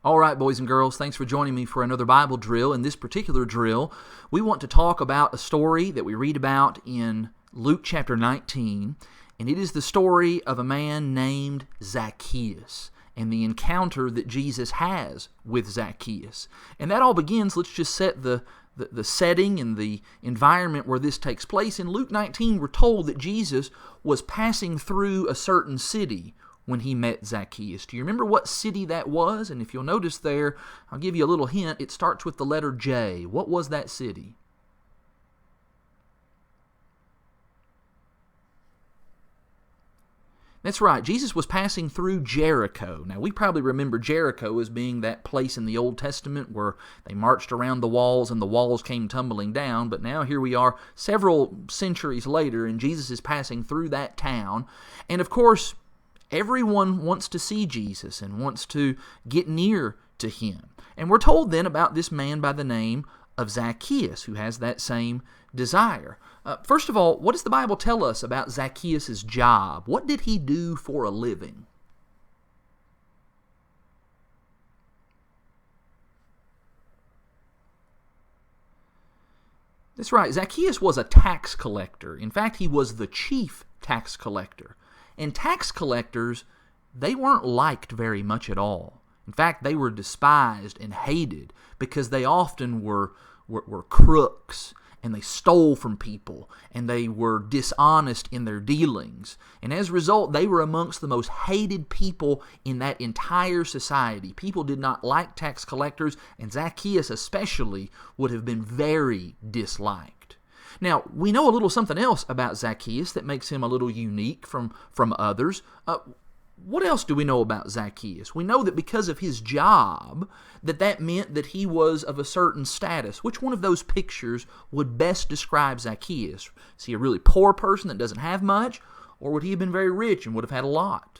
All right, boys and girls, thanks for joining me for another Bible drill. In this particular drill, we want to talk about a story that we read about in Luke chapter 19, and it is the story of a man named Zacchaeus and the encounter that Jesus has with Zacchaeus. And that all begins, let's just set the setting and the environment where this takes place. In Luke 19, we're told that Jesus was passing through a certain city when he met Zacchaeus. Do you remember what city that was? And if you'll notice there, I'll give you a little hint. It starts with the letter J. What was that city? That's right. Jesus was passing through Jericho. Now, we probably remember Jericho as being that place in the Old Testament where they marched around the walls and the walls came tumbling down. But now here we are several centuries later, and Jesus is passing through that town. And of course, everyone wants to see Jesus and wants to get near to him. And we're told then about this man by the name of Zacchaeus who has that same desire. First of all, what does the Bible tell us about Zacchaeus' job? What did he do for a living? That's right. Zacchaeus was a tax collector. In fact, he was the chief tax collector. And tax collectors, they weren't liked very much at all. In fact, they were despised and hated because they often were crooks, and they stole from people, and they were dishonest in their dealings. And as a result, they were amongst the most hated people in that entire society. People did not like tax collectors, and Zacchaeus especially would have been very disliked. Now, we know a little something else about Zacchaeus that makes him a little unique from others. What else do we know about Zacchaeus? We know that because of his job, that meant that he was of a certain status. Which one of those pictures would best describe Zacchaeus? Is he a really poor person that doesn't have much, or would he have been very rich and would have had a lot?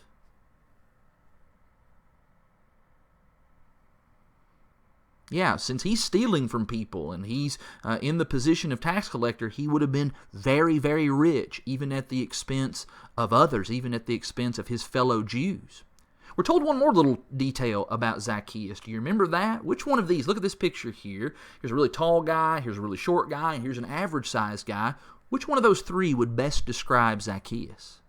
Yeah, since he's stealing from people and he's in the position of tax collector, he would have been very, very rich, even at the expense of others, even at the expense of his fellow Jews. We're told one more little detail about Zacchaeus. Do you remember that? Which one of these? Look at this picture here. Here's a really tall guy, here's a really short guy, and here's an average-sized guy. Which one of those three would best describe Zacchaeus?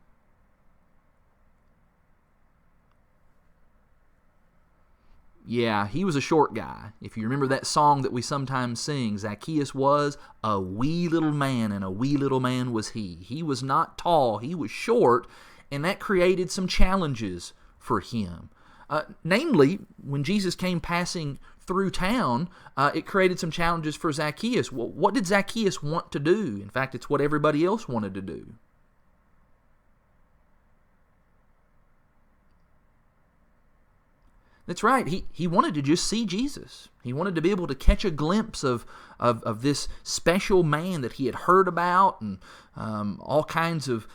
Yeah, he was a short guy. If you remember that song that we sometimes sing, Zacchaeus was a wee little man, and a wee little man was he. He was not tall, he was short, and that created some challenges for him. Namely, when Jesus came passing through town, it created some challenges for Zacchaeus. Well, what did Zacchaeus want to do? In fact, it's what everybody else wanted to do. That's right. He wanted to just see Jesus. He wanted to be able to catch a glimpse of this special man that he had heard about, and all kinds of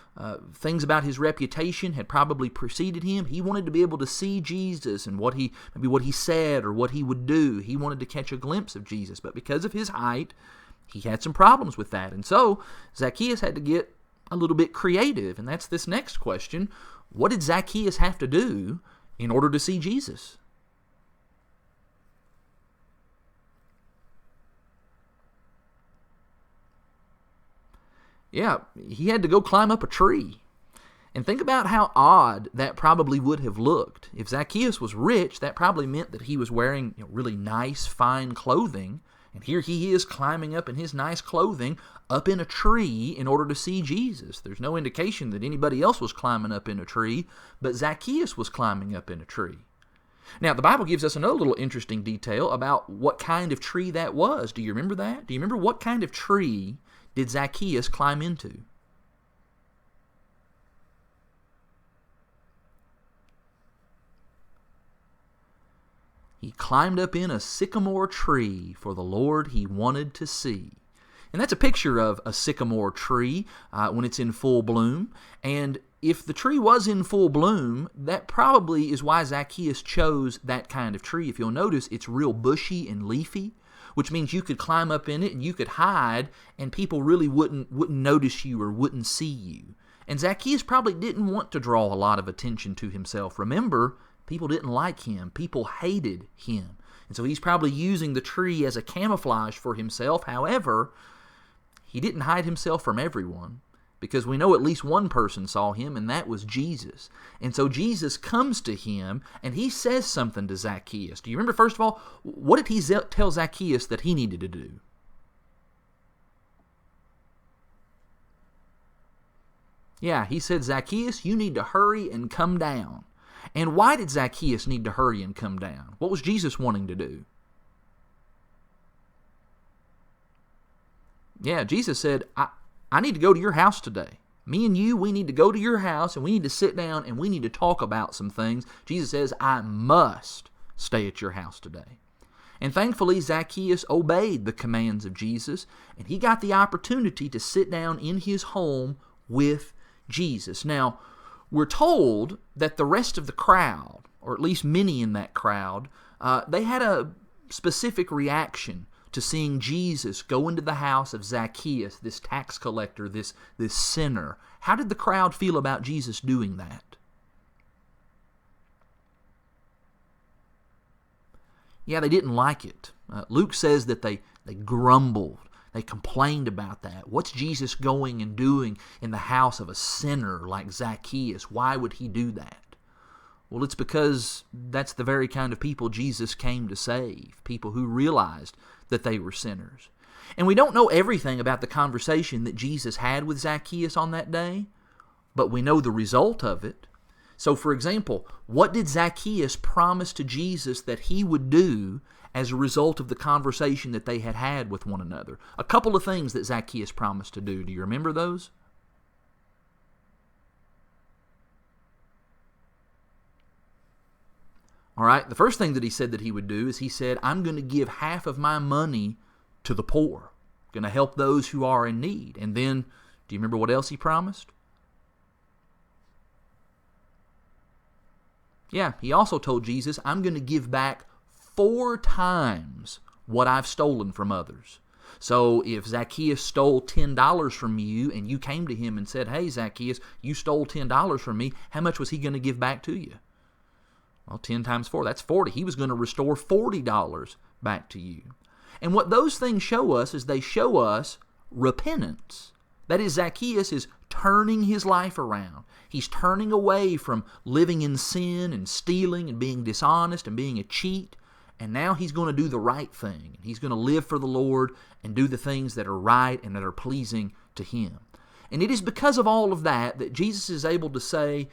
things about his reputation had probably preceded him. He wanted to be able to see Jesus and maybe what he said or what he would do. He wanted to catch a glimpse of Jesus, but because of his height, he had some problems with that. And so Zacchaeus had to get a little bit creative, and that's this next question. What did Zacchaeus have to do in order to see Jesus? Yeah, he had to go climb up a tree. And think about how odd that probably would have looked. If Zacchaeus was rich, that probably meant that he was wearing really nice, fine clothing. And here he is climbing up in his nice clothing up in a tree in order to see Jesus. There's no indication that anybody else was climbing up in a tree, but Zacchaeus was climbing up in a tree. Now, the Bible gives us another little interesting detail about what kind of tree that was. Do you remember that? Do you remember what kind of tree did Zacchaeus climb into? He climbed up in a sycamore tree for the Lord he wanted to see. And that's a picture of a sycamore tree when it's in full bloom. And if the tree was in full bloom, that probably is why Zacchaeus chose that kind of tree. If you'll notice, it's real bushy and leafy, which means you could climb up in it and you could hide, and people really wouldn't notice you or wouldn't see you. And Zacchaeus probably didn't want to draw a lot of attention to himself. Remember, People didn't like him. People hated him. And so he's probably using the tree as a camouflage for himself. However, he didn't hide himself from everyone, because we know at least one person saw him, and that was Jesus. And so Jesus comes to him, and he says something to Zacchaeus. Do you remember, first of all, what did he tell Zacchaeus that he needed to do? Yeah, he said, Zacchaeus, you need to hurry and come down. And why did Zacchaeus need to hurry and come down? What was Jesus wanting to do? Yeah, Jesus said, I need to go to your house today. Me and you, we need to go to your house, and we need to sit down, and we need to talk about some things. Jesus says, I must stay at your house today. And thankfully, Zacchaeus obeyed the commands of Jesus, and he got the opportunity to sit down in his home with Jesus. Now, we're told that the rest of the crowd, or at least many in that crowd, they had a specific reaction to seeing Jesus go into the house of Zacchaeus, this tax collector, this sinner. How did the crowd feel about Jesus doing that? Yeah, they didn't like it. Luke says that they grumbled. They complained about that. What's Jesus going and doing in the house of a sinner like Zacchaeus? Why would he do that? Well, it's because that's the very kind of people Jesus came to save, people who realized that they were sinners. And we don't know everything about the conversation that Jesus had with Zacchaeus on that day, but we know the result of it. So, for example, what did Zacchaeus promise to Jesus that he would do as a result of the conversation that they had had with one another? A couple of things that Zacchaeus promised to do. Do you remember those? All right, the first thing that he said that he would do is he said, I'm going to give half of my money to the poor. I'm going to help those who are in need. And then, do you remember what else he promised? Yeah, he also told Jesus, I'm going to give back 4 times what I've stolen from others. So if Zacchaeus stole $10 from you and you came to him and said, hey, Zacchaeus, you stole $10 from me, how much was he going to give back to you? Well, 10 times 4, that's 40. He was going to restore $40 back to you. And what those things show us is they show us repentance. That is, Zacchaeus is turning his life around. He's turning away from living in sin and stealing and being dishonest and being a cheat. And now he's going to do the right thing. He's going to live for the Lord and do the things that are right and that are pleasing to him. And it is because of all of that that Jesus is able to say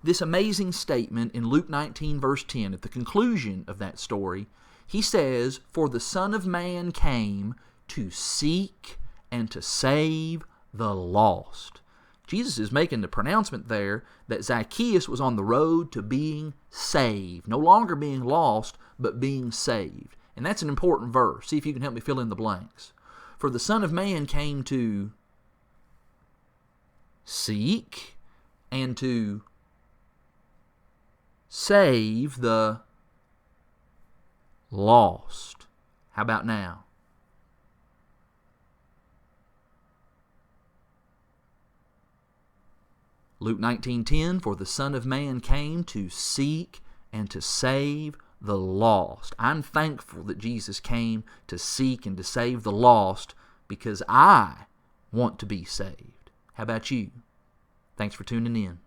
this amazing statement in Luke 19, verse 10. At the conclusion of that story, he says, For the Son of Man came to seek and to save the lost. Jesus is making the pronouncement there that Zacchaeus was on the road to being saved. No longer being lost, but being saved. And that's an important verse. See if you can help me fill in the blanks. For the Son of Man came to seek and to save the lost. How about now? Luke 19:10, For the Son of Man came to seek and to save the lost. I'm thankful that Jesus came to seek and to save the lost because I want to be saved. How about you? Thanks for tuning in.